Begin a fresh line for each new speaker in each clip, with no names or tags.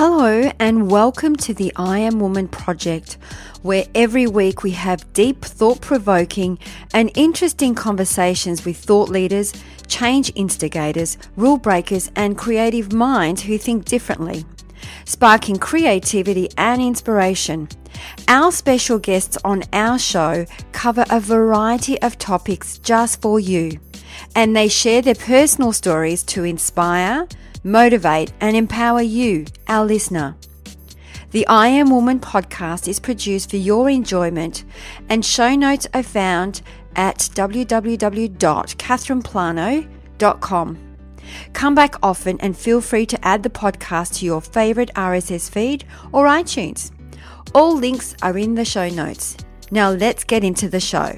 Hello and welcome to the I Am Woman project, where every week we have deep, thought-provoking and interesting conversations with thought leaders, change instigators, rule breakers and creative minds who think differently, sparking creativity and inspiration. Our special guests on our show cover a variety of topics just for you, and they share their personal stories to inspire, motivate and empower you, our listener. The I Am Woman podcast is produced for your enjoyment, and show notes are found at www.catherineplano.com. Come back often and feel free to add the podcast to your favourite RSS feed or iTunes. All links are in the show notes. Now let's get into the show.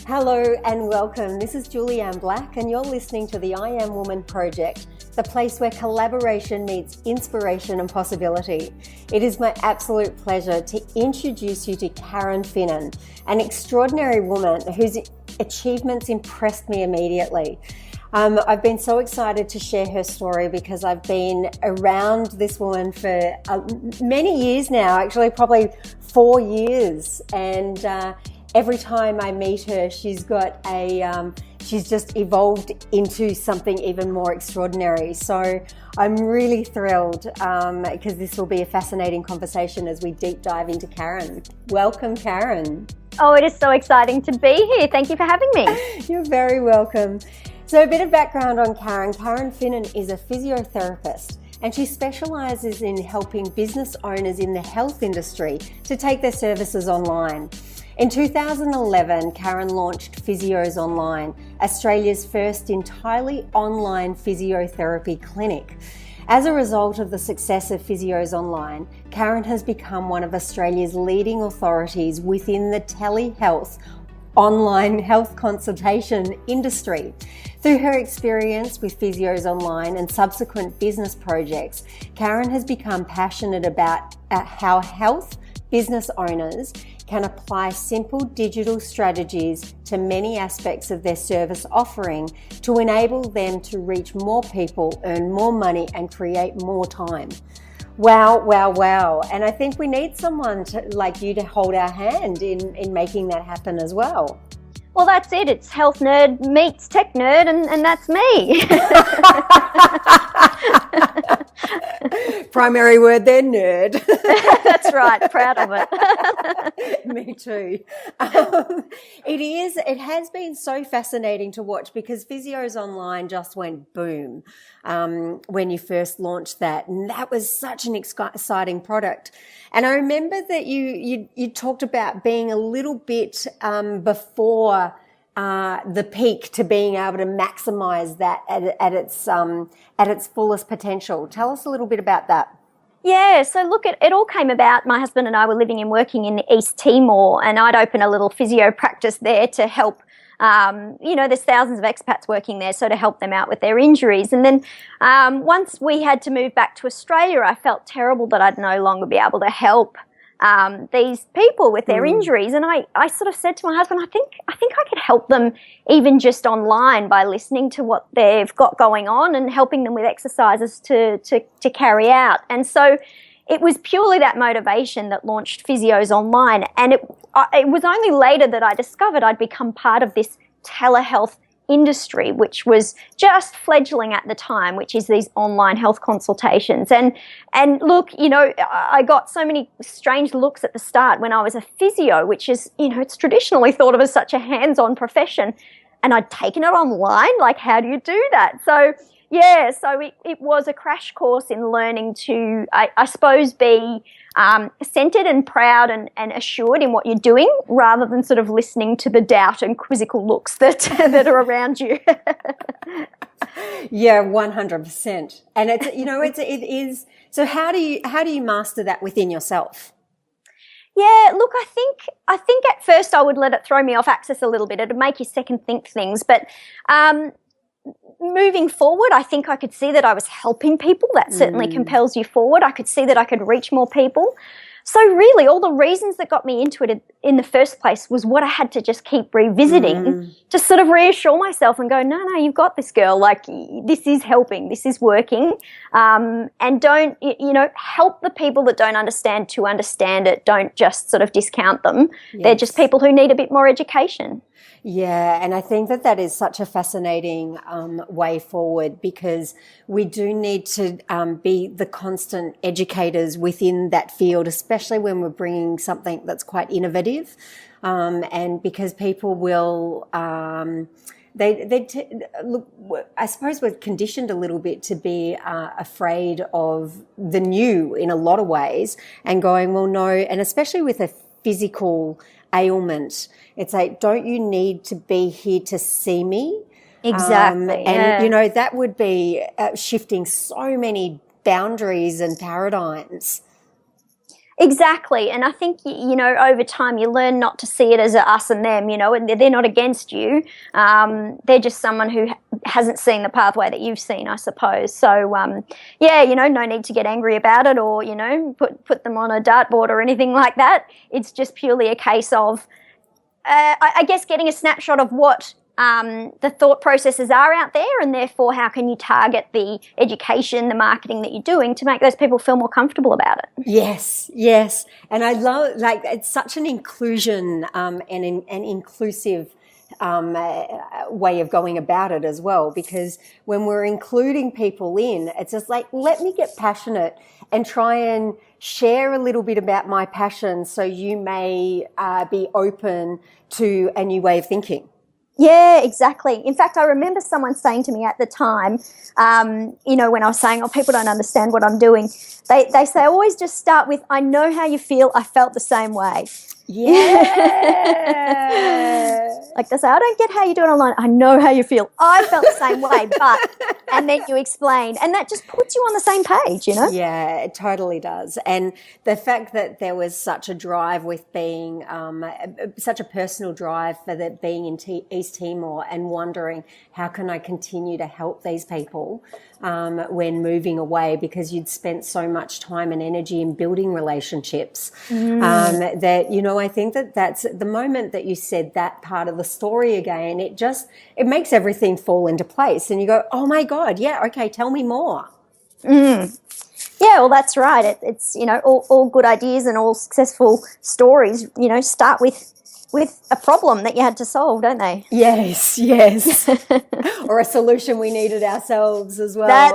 Hello and welcome. This is Julianne Black and you're listening to the I Am Woman project, the place where collaboration meets inspiration and possibility. It is my absolute pleasure to introduce you to Karen Finnin, an extraordinary woman whose achievements impressed me immediately. I've been so excited to share her story because I've been around this woman for many years now, actually probably 4 years, and every time I meet her, she's just evolved into something even more extraordinary. So I'm really thrilled because this will be a fascinating conversation as we deep dive into Karen. Welcome, Karen.
Oh, it is so exciting to be here. Thank you for having me.
You're very welcome. So a bit of background on Karen. Karen Finnin is a physiotherapist, and she specialises in helping business owners in the health industry to take their services online. In 2011, Karen launched Physios Online, Australia's first entirely online physiotherapy clinic. As a result of the success of Physios Online, Karen has become one of Australia's leading authorities within the telehealth online health consultation industry. Through her experience with Physios Online and subsequent business projects, Karen has become passionate about how health business owners can apply simple digital strategies to many aspects of their service offering to enable them to reach more people, earn more money and create more time. Wow, wow, wow. And I think we need someone like you to hold our hand in making that happen as well.
Well, that's it. It's health nerd meets tech nerd, and that's me.
Primary word there, nerd.
That's right. Proud of it.
Me too. It has been so fascinating to watch because Physios Online just went boom when you first launched that, and that was such an exciting product. And I remember that you talked about being a little bit before the peak to being able to maximize that at its fullest potential. Tell us a little bit about that.
Yeah, so look, it all came about. My husband and I were living and working in East Timor, and I'd open a little physio practice there to help. There's thousands of expats working there, so to help them out with their injuries. And then once we had to move back to Australia, I felt terrible that I'd no longer be able to help these people with their injuries. And I sort of said to my husband, I think I could help them even just online by listening to what they've got going on and helping them with exercises to carry out. And so it was purely that motivation that launched Physios Online. And it was only later that I discovered I'd become part of this telehealth industry, which was just fledgling at the time, which is these online health consultations. And look, I got so many strange looks at the start when I was a physio, which is, it's traditionally thought of as such a hands-on profession. And I'd taken it online. Like, how do you do that? So it was a crash course in learning to, I suppose, be centered and proud and assured in what you're doing, rather than sort of listening to the doubt and quizzical looks that are around you.
Yeah, 100%. And it is. So how do you master that within yourself?
Yeah, look, I think at first I would let it throw me off axis a little bit. It'd make you second think things, but moving forward, I think I could see that I was helping people. That certainly compels you forward. I could see that I could reach more people. So really, all the reasons that got me into it in the first place was what I had to just keep revisiting to sort of reassure myself and go, no, you've got this, girl. Like, this is helping, this is working. And don't, help the people that don't understand to understand it. Don't just sort of discount them. Yes. They're just people who need a bit more education.
Yeah, and I think that is such a fascinating way forward, because we do need to be the constant educators within that field, especially when we're bringing something that's quite innovative, and because people will look, I suppose we're conditioned a little bit to be afraid of the new in a lot of ways, and going, well, no, and especially with a physical ailment, it's like, don't you need to be here to see me?
Exactly.
And, that would be shifting so many boundaries and paradigms.
Exactly. And I think, over time you learn not to see it as a us and them, and they're not against you. They're just someone who hasn't seen the pathway that you've seen, I suppose. So, no need to get angry about it or, put them on a dartboard or anything like that. It's just purely a case of, I guess, getting a snapshot of what the thought processes are out there, and therefore how can you target the education, the marketing that you're doing to make those people feel more comfortable about it.
Yes. And I love, it's such an inclusion and an inclusive way of going about it as well, because when we're including people in, it's just like, let me get passionate and try and share a little bit about my passion, so you may be open to a new way of thinking.
Yeah, exactly. In fact, I remember someone saying to me at the time, when I was saying, people don't understand what I'm doing, they say, always just start with, I know how you feel, I felt the same way.
Yeah.
Like they say, I don't get how you do it online. I know how you feel. I felt the same way, but, and then you explain, and that just puts you on the same page,
Yeah, it totally does. And the fact that there was such a drive with being, such a personal drive for being in East Timor, and wondering, how can I continue to help these people when moving away, because you'd spent so much time and energy in building relationships, that, I think that's the moment that you said that part of the story again, it makes everything fall into place, and you go, oh my God, yeah, okay, tell me more.
Yeah, well, that's right. It's all good ideas and all successful stories, start with a problem that you had to solve, don't they?
Yes. Or a solution we needed ourselves as well.
That's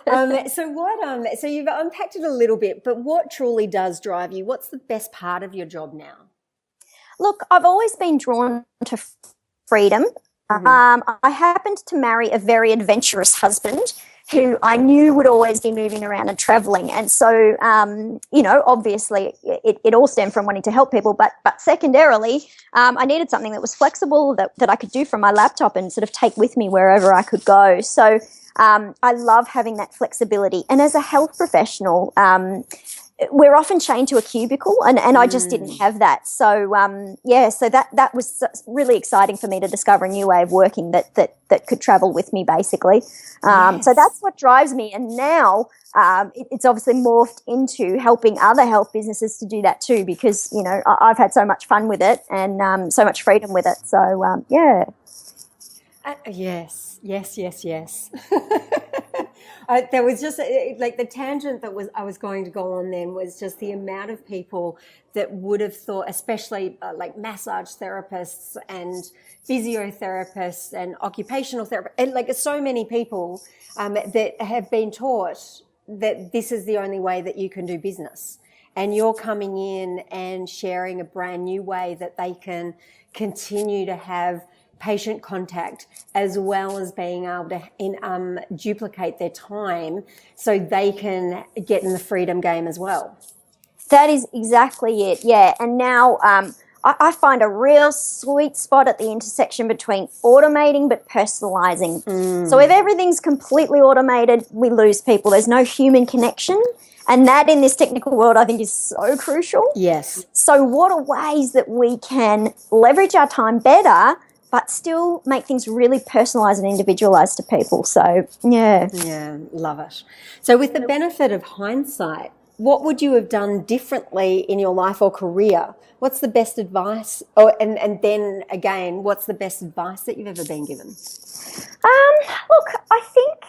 it. So you've unpacked it a little bit, but what truly does drive you? What's the best part of your job now?
Look, I've always been drawn to freedom. I happened to marry a very adventurous husband who I knew would always be moving around and traveling. And so, obviously it all stemmed from wanting to help people, but secondarily, I needed something that was flexible, that I could do from my laptop and sort of take with me wherever I could go. So I love having that flexibility. And as a health professional, we're often chained to a cubicle, and I just didn't have that. So, so that was really exciting for me to discover a new way of working that could travel with me, basically.
Yes.
So that's what drives me. And now it's obviously morphed into helping other health businesses to do that too, because, I've had so much fun with it and so much freedom with it. So, yeah.
Yes. There was just the tangent that I was going to go on then was just the amount of people that would have thought, especially massage therapists and physiotherapists and occupational therapists, and so many people that have been taught that this is the only way that you can do business. And you're coming in and sharing a brand new way that they can continue to have patient contact, as well as being able to duplicate their time so they can get in the freedom game as well.
That is exactly it, yeah. And now I find a real sweet spot at the intersection between automating but personalising. So if everything's completely automated, we lose people. There's no human connection. And that in this technical world, I think, is so crucial.
Yes.
So what are ways that we can leverage our time better but still make things really personalised and individualised to people? So, yeah.
Yeah, love it. So with the benefit of hindsight, what would you have done differently in your life or career? What's the best advice? Oh, and then again, what's the best advice that you've ever been given?
Look, I think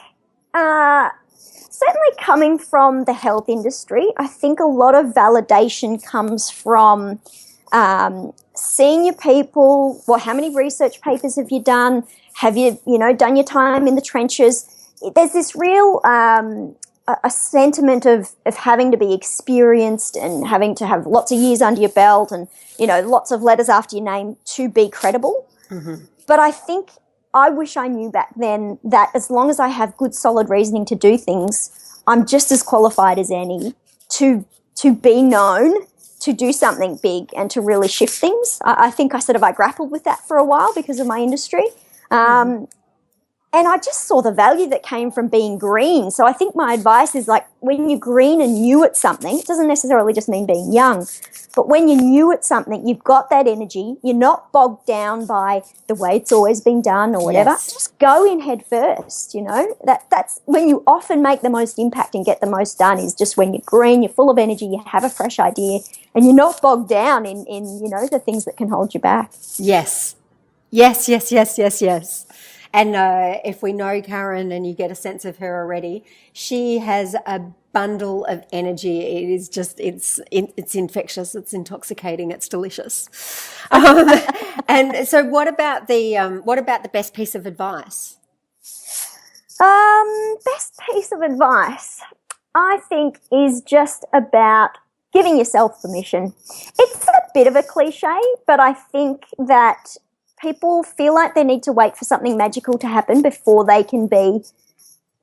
certainly coming from the health industry, I think a lot of validation comes from senior people. Well, how many research papers have you done? Have you, done your time in the trenches? There's this real a sentiment of having to be experienced and having to have lots of years under your belt and, lots of letters after your name to be credible. Mm-hmm. But I think I wish I knew back then that as long as I have good, solid reasoning to do things, I'm just as qualified as any to be known, to do something big and to really shift things. I think I grappled with that for a while because of my industry. And I just saw the value that came from being green. So I think my advice is like when you're green and new at something, it doesn't necessarily just mean being young, but when you're new at something, you've got that energy, you're not bogged down by the way it's always been done or whatever. Yes. Just go in head first, That's when you often make the most impact and get the most done is just when you're green, you're full of energy, you have a fresh idea and you're not bogged down in the things that can hold you back.
Yes. And if we know Karen and you get a sense of her already, she has a bundle of energy. It is just, it's infectious, it's intoxicating, it's delicious. And so what about the best piece of advice?
Best piece of advice, I think, is just about giving yourself permission. It's a bit of a cliche, but I think that people feel like they need to wait for something magical to happen before they can be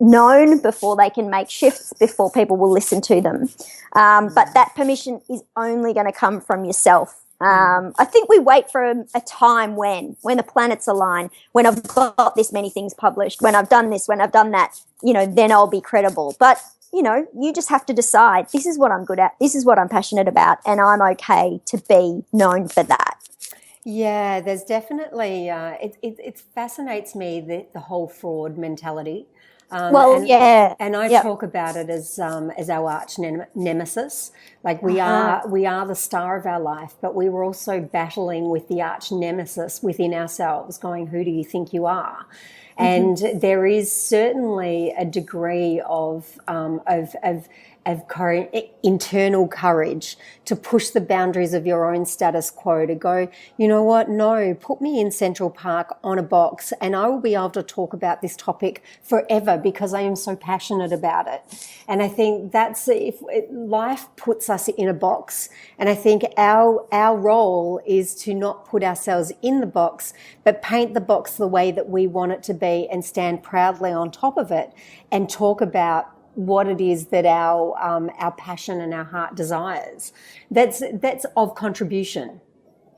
known, before they can make shifts, before people will listen to them. But that permission is only going to come from yourself. I think we wait for a time when the planets align, when I've got this many things published, when I've done this, when I've done that, then I'll be credible. But, you just have to decide, this is what I'm good at, this is what I'm passionate about, and I'm okay to be known for that.
Yeah, there's definitely, it fascinates me, the whole fraud mentality. And I talk about it as our arch nemesis. Like we are the star of our life, but we were also battling with the arch nemesis within ourselves, going, who do you think you are? And there is certainly a degree of internal courage to push the boundaries of your own status quo, to go, you know what, no, put me in Central Park on a box and I will be able to talk about this topic forever because I am so passionate about it. And I think that's, if life puts us in a box, and I think our role is to not put ourselves in the box, but paint the box the way that we want it to be and stand proudly on top of it and talk about what it is that our passion and our heart desires. That's of contribution.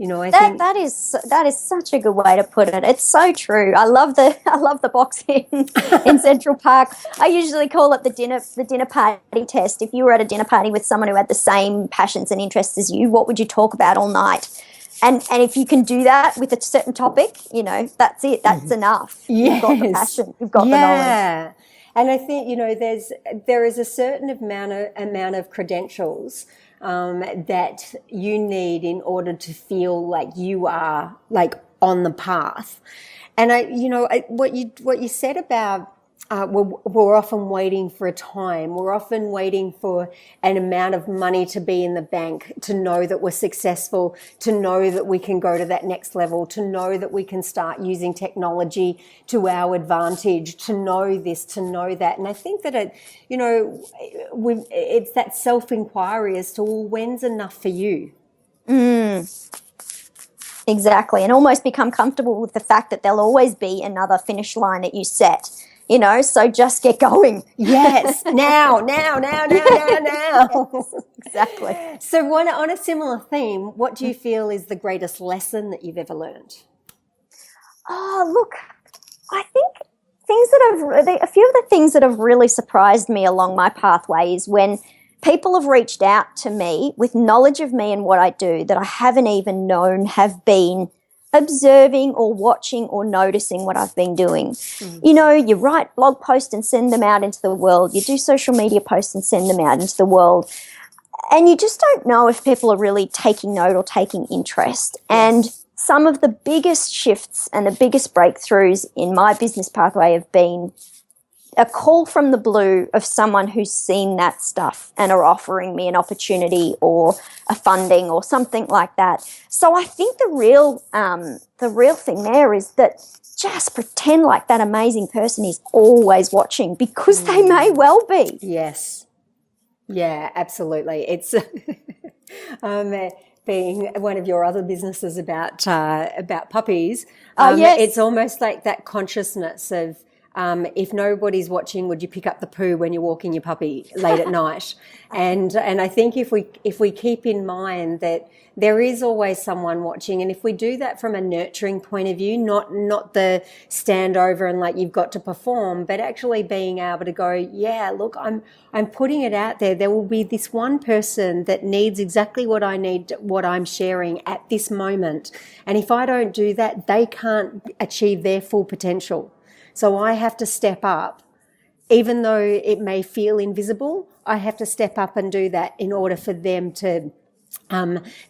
I think
that is such a good way to put it. It's so true. I love the box in Central Park. I usually call it the dinner party test. If you were at a dinner party with someone who had the same passions and interests as you, what would you talk about all night? And if you can do that with a certain topic, that's it. That's enough.
Yes.
You've got the passion. You've got the knowledge.
And I think, there is a certain amount of credentials that you need in order to feel like you are like on the path. And what you said about we're often waiting for a time. We're often waiting for an amount of money to be in the bank to know that we're successful, to know that we can go to that next level, to know that we can start using technology to our advantage, to know this, to know that. And I think that it's that self-inquiry as to, well, when's enough for you?
Exactly. And almost become comfortable with the fact that there'll always be another finish line that you set. So just get going.
Yes, now.
Yes, exactly.
So on a similar theme, what do you feel is the greatest lesson that you've ever learned?
Oh, look, I think a few of the things that have really surprised me along my pathway is when people have reached out to me with knowledge of me and what I do that I haven't even known have been observing or watching or noticing what I've been doing. You know, you write blog posts and send them out into the world. You do social media posts and send them out into the world. And you just don't know if people are really taking note or taking interest. And some of the biggest shifts and the biggest breakthroughs in my business pathway have been a call from the blue of someone who's seen that stuff and are offering me an opportunity or a funding or something like that. So I think the real thing there is that just pretend like that amazing person is always watching, because they may well be.
Yes. Yeah, absolutely. It's being one of your other businesses about puppies.
Yes.
It's almost like that consciousness of, if nobody's watching, would you pick up the poo when you're walking your puppy late at night? And I think if we keep in mind that there is always someone watching, and if we do that from a nurturing point of view, not the stand over and like you've got to perform, but actually being able to go, yeah, look, I'm putting it out there. There will be this one person that needs exactly what I need, what I'm sharing at this moment. And if I don't do that, they can't achieve their full potential. So I have to step up, even though it may feel invisible. I have to step up and do that in order for them to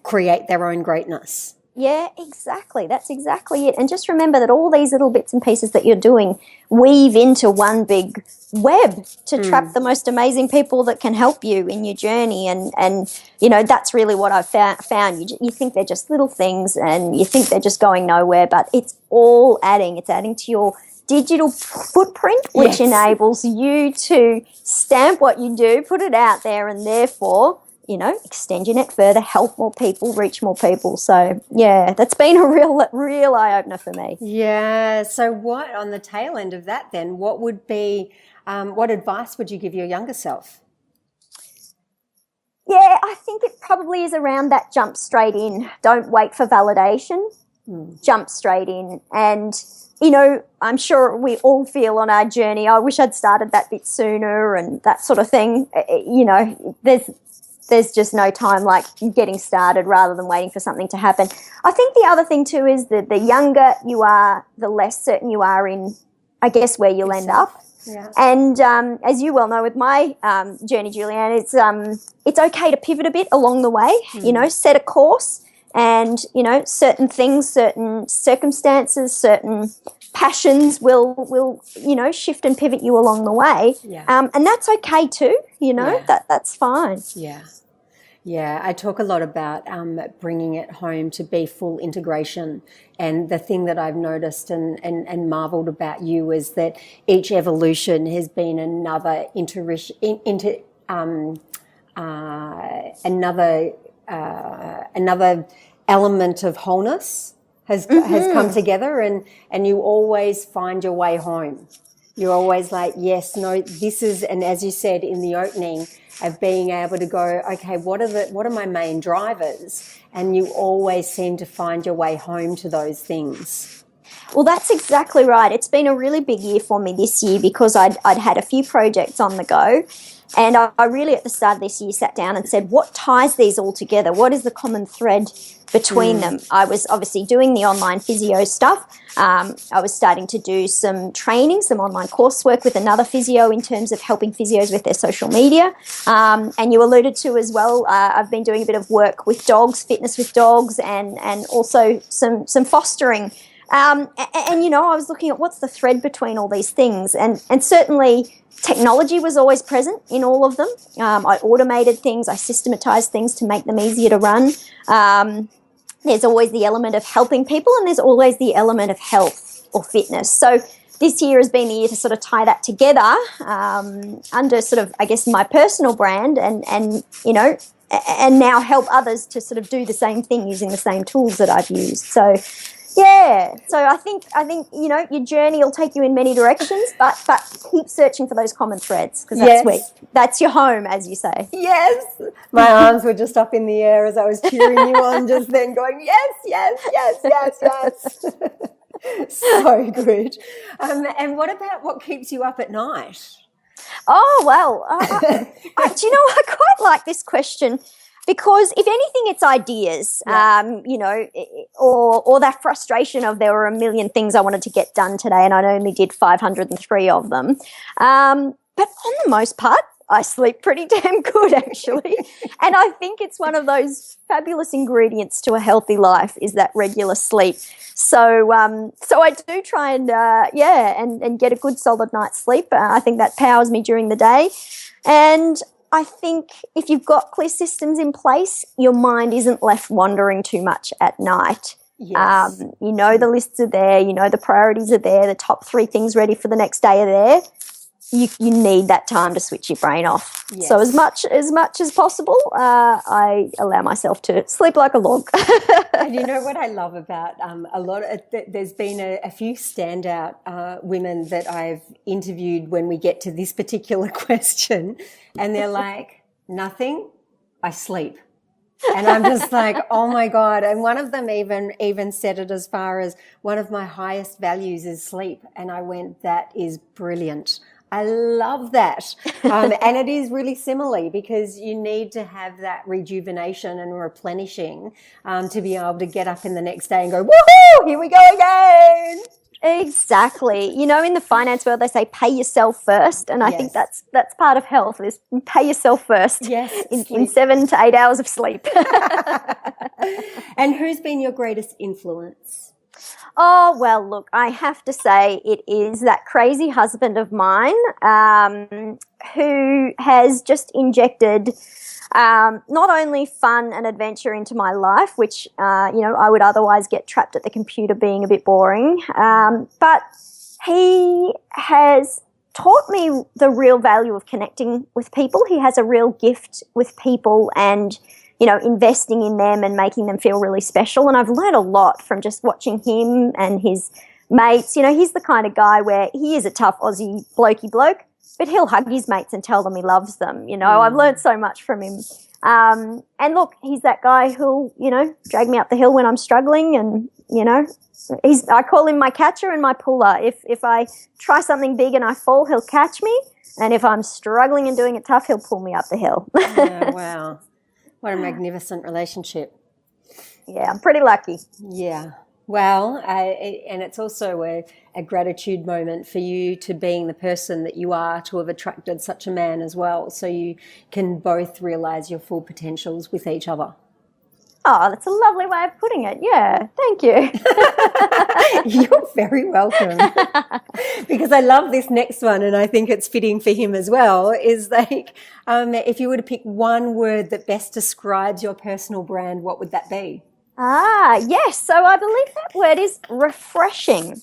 create their own greatness.
Yeah, exactly. That's exactly it. And just remember that all these little bits and pieces that you're doing weave into one big web to trap the most amazing people that can help you in your journey. And you know, that's really what I've found. You think they're just little things and you think they're just going nowhere, but it's all adding. It's adding to your digital footprint, which enables you to stamp what you do, put it out there, and therefore, you know, extend your net further, help more people, reach more people. So, yeah, that's been a real eye-opener for me.
Yeah. So what, on the tail end of that then, what would be, what advice would you give your younger self?
Yeah, I think it probably is around that jump straight in. Don't wait for validation. Jump straight in. And, you know, I'm sure we all feel on our journey, I wish I'd started that bit sooner and that sort of thing. You know, there's just no time like getting started rather than waiting for something to happen. I think the other thing too is that the younger you are, the less certain you are in, I guess, where you'll end up.
Yeah.
And as you well know with my journey, Julianne, it's okay to pivot a bit along the way, you know, set a course. And, you know, certain things, certain circumstances, certain passions will you know, shift and pivot you along the way.
Yeah.
And that's okay too, you know, that's fine.
Yeah. Yeah, I talk a lot about bringing it home to be full integration. And the thing that I've noticed and marveled about you is that each evolution has been another another element of wholeness has come together, and you always find your way home. You're always like, yes, no, this is, and as you said in the opening, of being able to go, okay, what are my main drivers? And you always seem to find your way home to those things.
Well, that's exactly right. It's been a really big year for me this year because I'd had a few projects on the go. And I really, at the start of this year, sat down and said, what ties these all together? What is the common thread between them? I was obviously doing the online physio stuff. I was starting to do some training, some online coursework with another physio in terms of helping physios with their social media. And you alluded to as well, I've been doing a bit of work with dogs, fitness with dogs, and also some fostering. And, you know, I was looking at what's the thread between all these things. And certainly technology was always present in all of them. I automated things. I systematized things to make them easier to run. There's always the element of helping people, and there's always the element of health or fitness. So this year has been the year to sort of tie that together under sort of, I guess, my personal brand and you know, and now help others to sort of do the same thing using the same tools that I've used. So yeah, so I think you know, your journey will take you in many directions, but keep searching for those common threads, because that's your home, as you say.
Yes, my arms were just up in the air as I was cheering you on just then, going yes, yes, yes, yes, yes. So good. And what about what keeps you up at night?
Oh well, do you know, I quite like this question. Because if anything, it's ideas. Yeah. You know, or that frustration of there were a million things I wanted to get done today and I only did 503 of them. But on the most part, I sleep pretty damn good, actually. And I think it's one of those fabulous ingredients to a healthy life is that regular sleep. So I do try and, and get a good solid night's sleep. I think that powers me during the day. And I think if you've got clear systems in place, your mind isn't left wandering too much at night.
Yes.
You know the lists are there, you know the priorities are there, the top 3 things ready for the next day are there. You need that time to switch your brain off.
Yes.
So as much as possible, I allow myself to sleep like a log.
And you know what I love about there's been a few standout women that I've interviewed when we get to this particular question, and they're like, nothing, I sleep. And I'm just like, oh my God. And one of them even said it as far as one of my highest values is sleep. And I went, that is brilliant. I love that. And it is really similarly because you need to have that rejuvenation and replenishing to be able to get up in the next day and go, woohoo, here we go again.
Exactly. You know, in the finance world, they say pay yourself first. And I think that's part of health is pay yourself first.
Yes.
In 7 to 8 hours of sleep.
And who's been your greatest influence?
Oh, well, look, I have to say it is that crazy husband of mine who has just injected not only fun and adventure into my life, which, I would otherwise get trapped at the computer being a bit boring, but he has taught me the real value of connecting with people. He has a real gift with people and investing in them and making them feel really special. And I've learned a lot from just watching him and his mates. He's the kind of guy where he is a tough Aussie blokey bloke, but he'll hug his mates and tell them he loves them. I've learned so much from him. And look, he's that guy who'll, drag me up the hill when I'm struggling and, I call him my catcher and my puller. If I try something big and I fall, he'll catch me. And if I'm struggling and doing it tough, he'll pull me up the hill.
Oh, wow. What a magnificent relationship.
Yeah, I'm pretty lucky.
Yeah. Well, and it's also a gratitude moment for you to being the person that you are, to have attracted such a man as well, so you can both realise your full potentials with each other.
Oh, that's a lovely way of putting it. Yeah, thank you.
You're very welcome. Because I love this next one, and I think it's fitting for him as well, is like, if you were to pick one word that best describes your personal brand, what would that be?
Yes. So I believe that word is refreshing.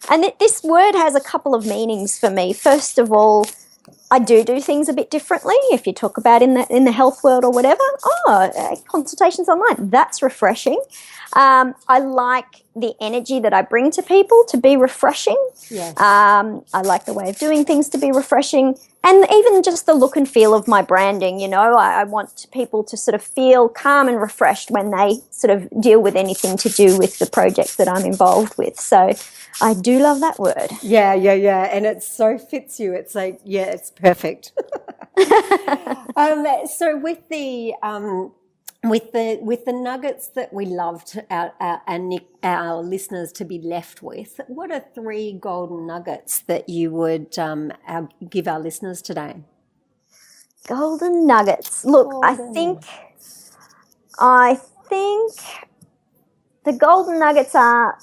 And this word has a couple of meanings for me. First of all, I do things a bit differently. If you talk about in the health world or whatever, consultations online, that's refreshing. I like the energy that I bring to people to be refreshing.
Yes.
I like the way of doing things to be refreshing. And even just the look and feel of my branding, I want people to sort of feel calm and refreshed when they sort of deal with anything to do with the projects that I'm involved with. So I do love that word. Yeah.
And it so fits you. It's like, yeah, it's perfect. So with the nuggets that we love our listeners to be left with, what are 3 golden nuggets that you would give our listeners today?
Golden nuggets. Look, I think the golden nuggets are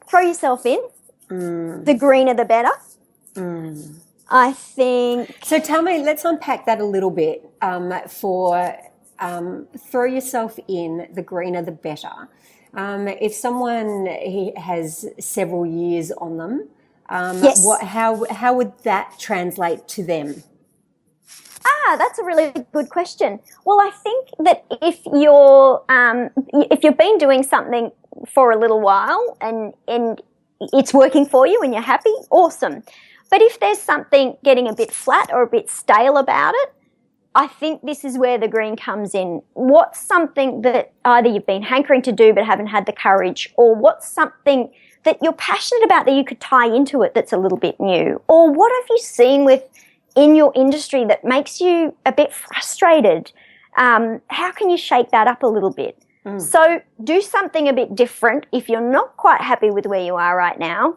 throw yourself in. The greener the better. I think. So
tell me, let's unpack that a little bit. Throw yourself in, the greener the better. If someone has several years on them,
yes.
How would that translate to them?
That's a really good question. Well, I think that if you've been doing something for a little while and it's working for you and you're happy, awesome. But if there's something getting a bit flat or a bit stale about it, I think this is where the green comes in. What's something that either you've been hankering to do but haven't had the courage, or what's something that you're passionate about that you could tie into it that's a little bit new? Or what have you seen in your industry that makes you a bit frustrated? How can you shake that up a little bit? So do something a bit different if you're not quite happy with where you are right now,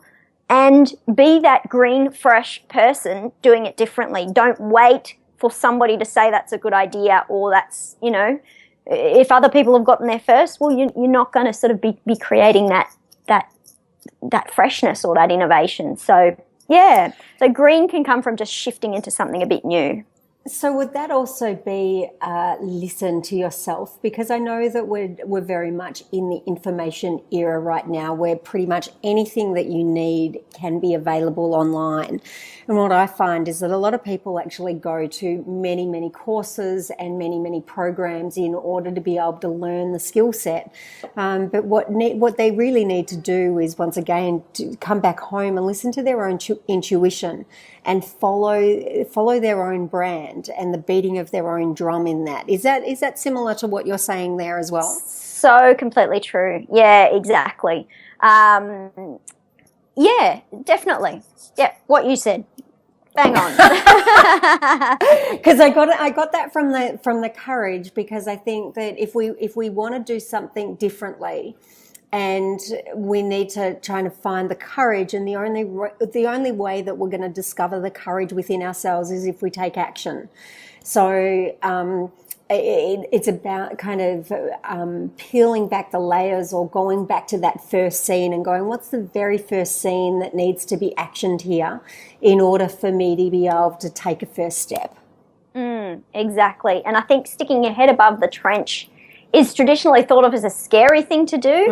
and be that green, fresh person doing it differently. Don't wait for somebody to say that's a good idea, or that's, if other people have gotten there first, well, you're not going to sort of be creating that freshness or that innovation. So, yeah. So green can come from just shifting into something a bit new.
So would that also be listen to yourself? Because I know that we're very much in the information era right now, where pretty much anything that you need can be available online. And what I find is that a lot of people actually go to many, many courses and many, many programs in order to be able to learn the skill set. But what they really need to do is, once again, to come back home and listen to their own intuition and follow their own brand and the beating of their own drum in that. Is that similar to what you're saying there as well?
So completely true. Yeah, exactly. Yeah, definitely. Yeah, what you said. Bang on.
Because I got that from the courage, because I think that if we want to do something differently, and we need to try to find the courage, and the only way that we're going to discover the courage within ourselves is if we take action. So it's about kind of peeling back the layers, or going back to that first scene and going, what's the very first scene that needs to be actioned here in order for me to be able to take a first step?
Exactly. And I think sticking your head above the trench is traditionally thought of as a scary thing to do.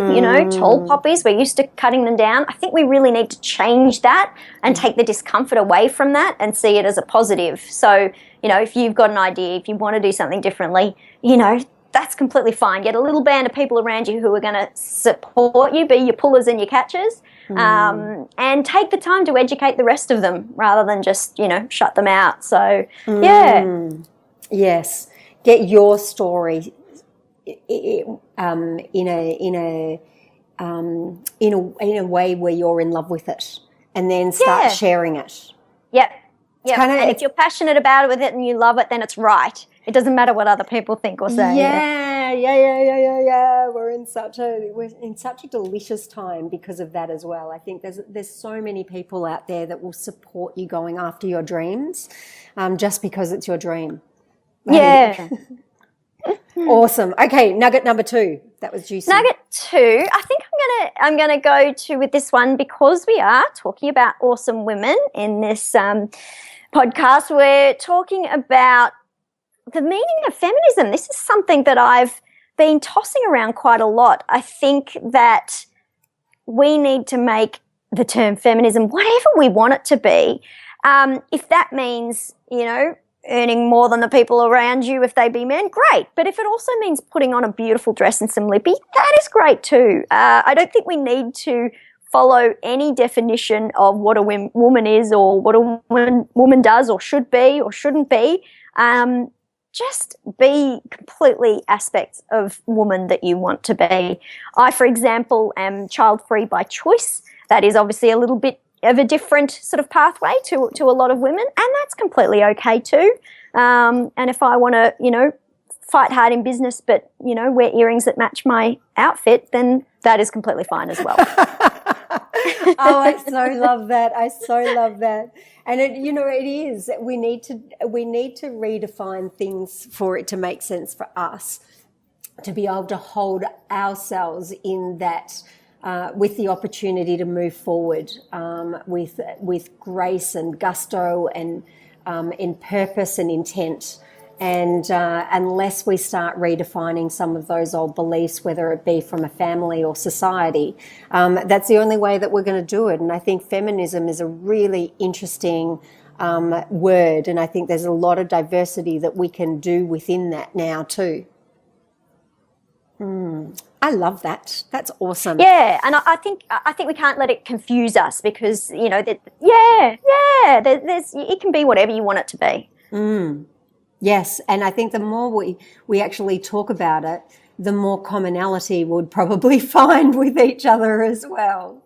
Tall poppies, we're used to cutting them down. I think we really need to change that and take the discomfort away from that and see it as a positive. So, if you've got an idea, if you want to do something differently, that's completely fine. Get a little band of people around you who are going to support you, be your pullers and your catchers, and take the time to educate the rest of them rather than just, shut them out. So, yeah.
Yes. Get your story in a way where you're in love with it, and then start sharing it.
Yep. And if you're passionate about it and you love it, then it's right. It doesn't matter what other people think or say.
Yeah. We're in such a delicious time because of that as well. I think there's so many people out there that will support you going after your dreams, just because it's your dream.
Yeah.
Awesome. Okay, nugget number 2. That was juicy.
Nugget 2. I think I'm gonna go to with this one, because we are talking about awesome women in this podcast. We're talking about the meaning of feminism. This is something that I've been tossing around quite a lot. I think that we need to make the term feminism whatever we want it to be. If that means, earning more than the people around you if they be men, great. But if it also means putting on a beautiful dress and some lippy, that is great too. I don't think we need to follow any definition of what a woman is, or what a woman does or should be or shouldn't be. Just be completely aspects of woman that you want to be. I, for example, am child-free by choice. That is obviously a little bit of a different sort of pathway to a lot of women, and that's completely okay too. And if I want to, fight hard in business but, wear earrings that match my outfit, then that is completely fine as well.
Oh, I so love that. And it is. We need to redefine things for it to make sense for us, to be able to hold ourselves in that, with the opportunity to move forward with grace and gusto and in purpose and intent. And unless we start redefining some of those old beliefs, whether it be from a family or society, that's the only way that we're going to do it. And I think feminism is a really interesting word, and I think there's a lot of diversity that we can do within that now too. I love that. That's awesome.
Yeah, and I think we can't let it confuse us, because it can be whatever you want it to be.
Yes, and I think the more we actually talk about it, the more commonality we'll probably find with each other as well.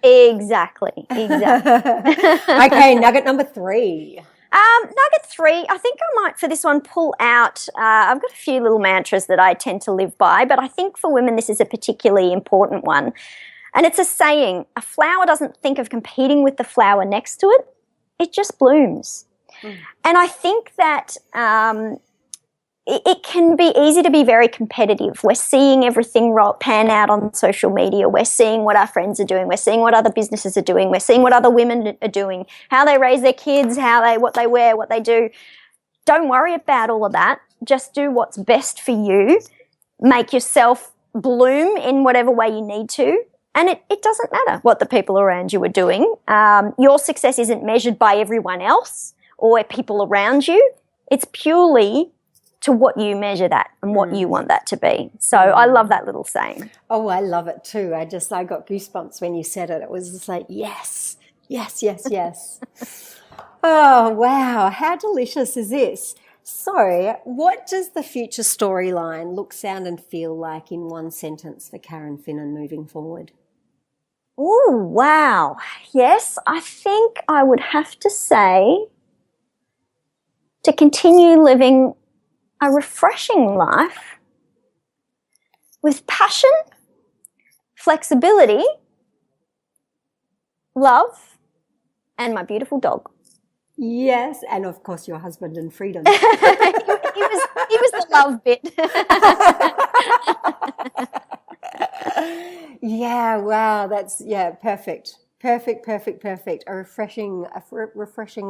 Exactly.
Okay, nugget number 3.
Nugget 3, I think I might for this one pull out, I've got a few little mantras that I tend to live by, but I think for women this is a particularly important one. And it's a saying, a flower doesn't think of competing with the flower next to it, it just blooms. And I think that it can be easy to be very competitive. We're seeing everything pan out on social media. We're seeing what our friends are doing. We're seeing what other businesses are doing. We're seeing what other women are doing, how they raise their kids, what they wear, what they do. Don't worry about all of that. Just do what's best for you. Make yourself bloom in whatever way you need to. And it doesn't matter what the people around you are doing. Your success isn't measured by everyone else or people around you. It's purely to what you measure that and what you want that to be. So I love that little saying.
Oh, I love it too. I got goosebumps when you said it. It was just like, yes, yes, yes, yes. Oh, wow. How delicious is this? So what does the future storyline look, sound and feel like in one sentence for Karen Finnin moving forward?
Oh, wow. Yes, I think I would have to say to continue living a refreshing life with passion, flexibility, love, and my beautiful dog.
Yes, and of course your husband and freedom.
he was the love bit.
Yeah, wow, that's perfect. Perfect. A refreshing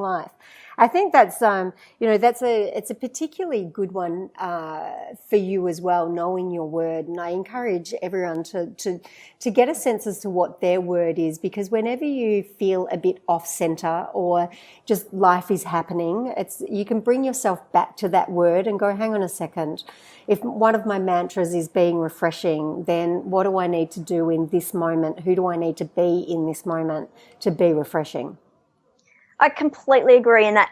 life. I think that's it's a particularly good one for you as well, knowing your word. And I encourage everyone to get a sense as to what their word is, because whenever you feel a bit off center or just life is happening, you can bring yourself back to that word and go, hang on a second. If one of my mantras is being refreshing, then what do I need to do in this moment? Who do I need to be in this moment to be refreshing?
I completely agree, and that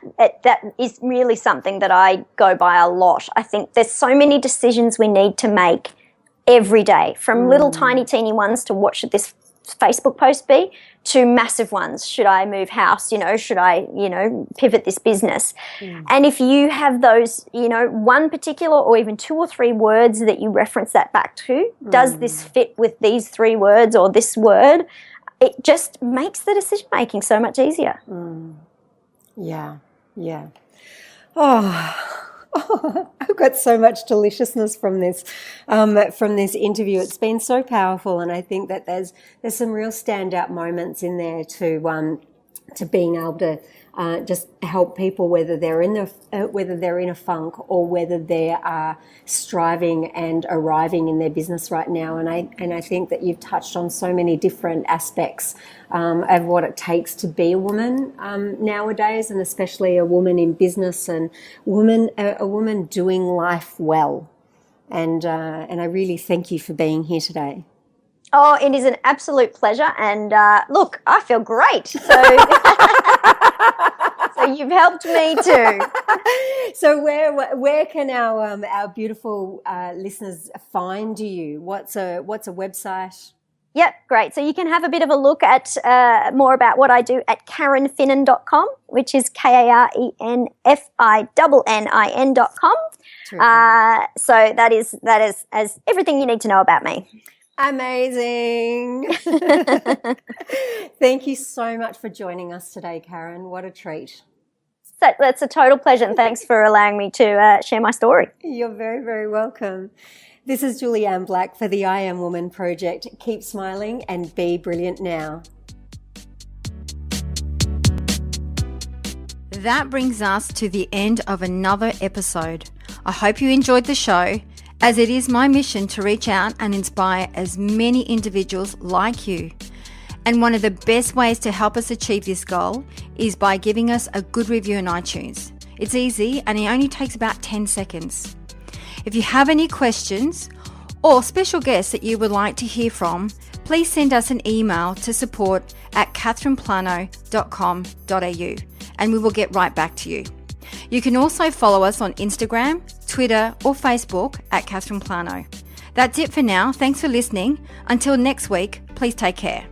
is really something that I go by a lot. I think there's so many decisions we need to make every day, from little tiny teeny ones to what should this Facebook post be, to massive ones. Should I move house? Should I, pivot this business? And if you have those, one particular or even 2 or 3 words that you reference that back to, does this fit with these 3 words or this word? It just makes the decision making so much easier.
Yeah. I've got so much deliciousness from this interview. It's been so powerful, and I think that there's some real standout moments in there to being able to just help people, whether they're in a funk or whether they are striving and arriving in their business right now. And I think that you've touched on so many different aspects of what it takes to be a woman nowadays, and especially a woman in business and a woman doing life well. And I really thank you for being here today.
Oh, it is an absolute pleasure. And look, I feel great. So, so you've helped me too.
So where can our beautiful listeners find you? What's a website?
Yep, great. So you can have a bit of a look at more about what I do at KarenFinnin.com, which is KarenFinnin.com. So that is as everything you need to know about me.
Amazing. Thank you so much for joining us today, Karen. What a treat.
So that's a total pleasure, and thanks for allowing me to share my story.
You're very, very welcome. This is Julianne Black for the I Am Woman Project. Keep smiling and be brilliant now.
That brings us to the end of another episode. I hope you enjoyed the show, as it is my mission to reach out and inspire as many individuals like you. And one of the best ways to help us achieve this goal is by giving us a good review on iTunes. It's easy and it only takes about 10 seconds. If you have any questions or special guests that you would like to hear from, please send us an email to support@catherineplano.com.au and we will get right back to you. You can also follow us on Instagram, Twitter or Facebook at Catherine Plano. That's it for now. Thanks for listening. Until next week, please take care.